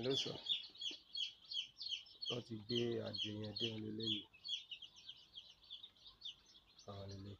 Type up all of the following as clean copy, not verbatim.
Hello sir. Wọ́n ti gbé adìẹ yẹn dé lélẹ́yìí. Àwọn lélẹ̀.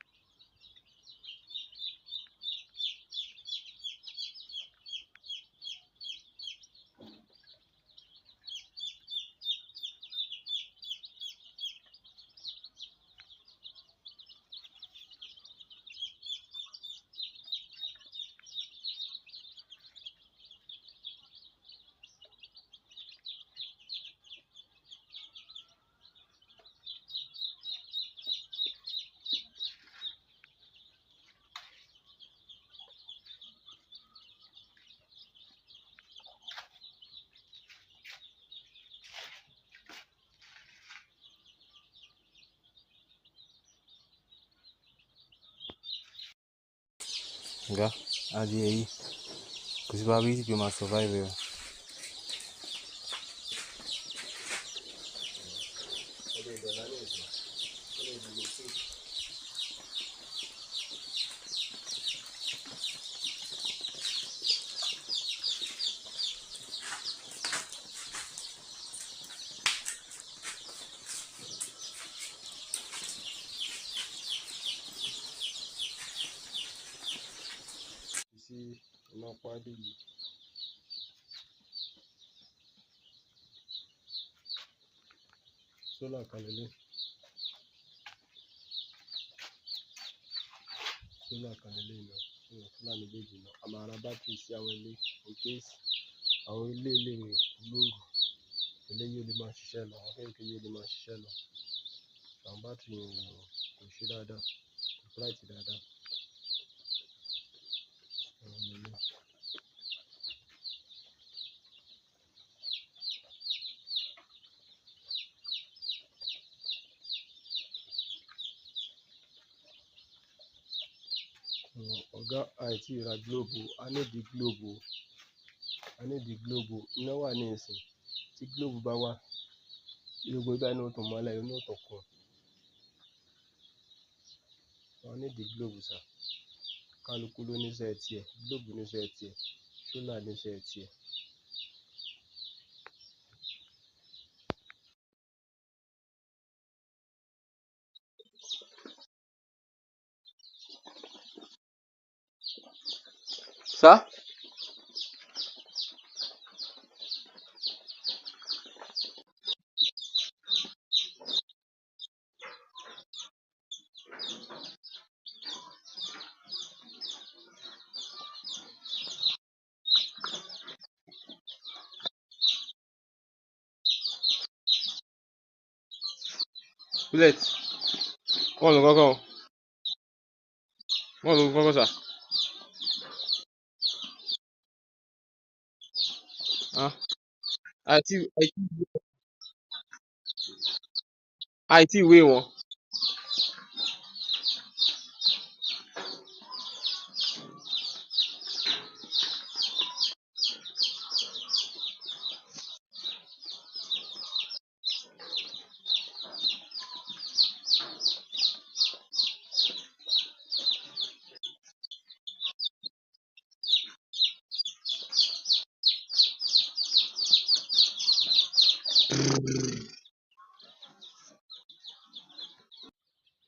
Ọ̀gá, adìẹ yìí kò sí probability pé ó máa survive o. Sí iná pálí yìí. Sólà kan lélẹ̀. Sólà kan lélẹ̀ náà. Sólà méjèèjì náà. A máa ra bátìrì sí àwọn ilé in case àwọn ilé lè kú lóru. Eléyìí ò lè máa ṣiṣẹ́ lọ. Àwọn kéékèèké yìí ò lè máa ṣiṣẹ́ lọ. Àwọn bátìrì yẹn kò ṣe dáadáa. Kò bright dáadáa. Àwọn lélẹ̀. Ọ̀gá, àìtí ra globe o. A need the globe o. I need the globe o. Iná wà ní ìsìn. Tí globe bá wà, gbogbo ibà náà ó tàn mọ́lẹ̀, inú ó tàn kún. I need the globe sir. Kálukú ló níṣẹ́ tiẹ̀. Globe níṣẹ́ tiẹ̀. Sólà níṣẹ́ tiẹ̀. Sir? Pullets. Wọ́n lò kọ́kọ́ o. Wọ́n lò kọ́kọ́ sir. Àìtí ìwé wọn.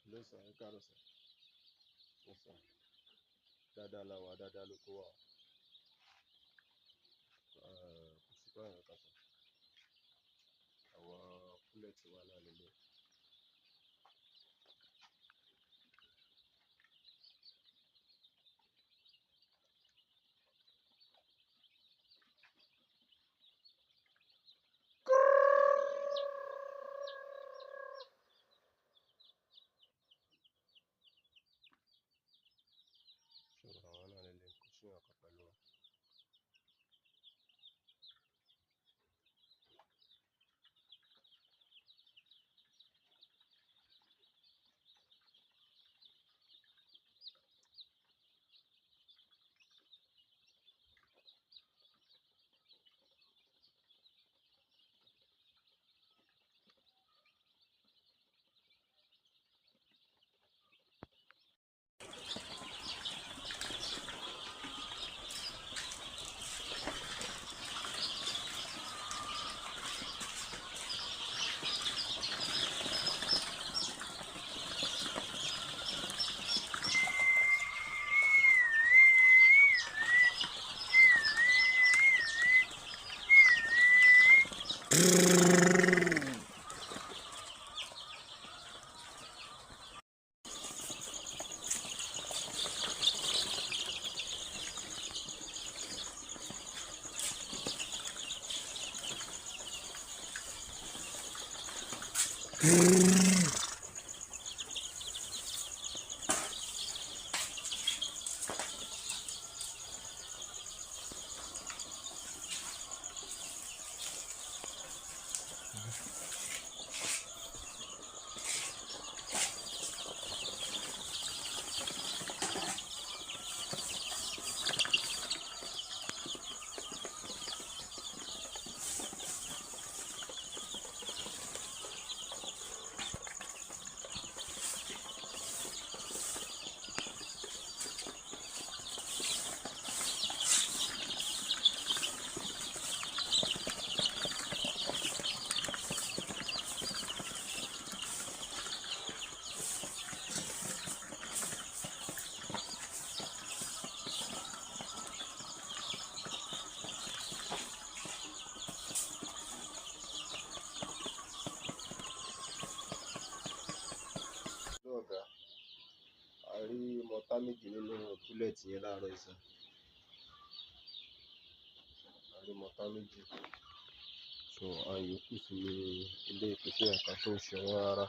Hello sir, ẹ káàárọ̀ sir. Yes sir. Dáadáa la wà, dáadáa ló kó wà. Kò sí báyọ̀ kan sir. Àwọn pullets wà náà lélẹ̀. Àwọn náà lélẹ̀. Kò sí ọ̀kan pẹ̀lú wọn. Ọ̀gá, a rí mọ́tá méjì nínú púlẹ̀tì yẹn láàárọ̀ ìsà. A rí mọ́tá méjì. So àwọn yòókù sí ilé ìpèsè ẹ̀ka tó ń ṣe wọ́n rárá.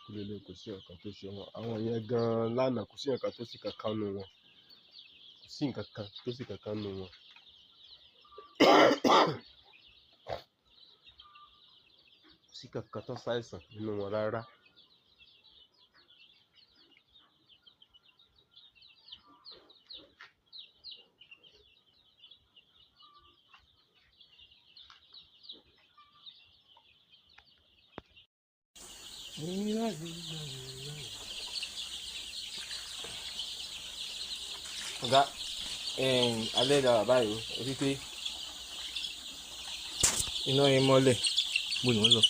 Kúlélé kò sí nǹkan tó ṣe wọn. Àwọn yẹn gan-an lánàá kò sí nǹkan tó sì kankan nù wọn. Kò sí nǹkan kan tó sì kankan nù wọn. Kò sí kankan tó ṣàìsàn nínú wọn rárá. Ọ̀gá, alẹ́ dára báyìí o rí pé iná yẹn mọ́lẹ̀ mo ní wọ́n lọ.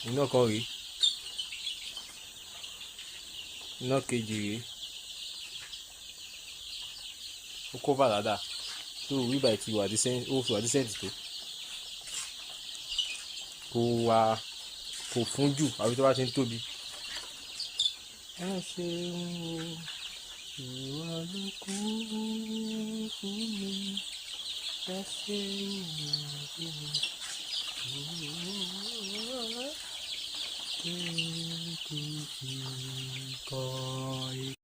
Iná kan rèé, iná kejì rèé, ó kó bàládà tó wíbà ti wà dísẹ́ǹtì tó kò fún jù àbí tó bá ti ń tóbi. Ẹ ṣeun o, ìwọ ló kú fún mi, ẹ ṣeun o.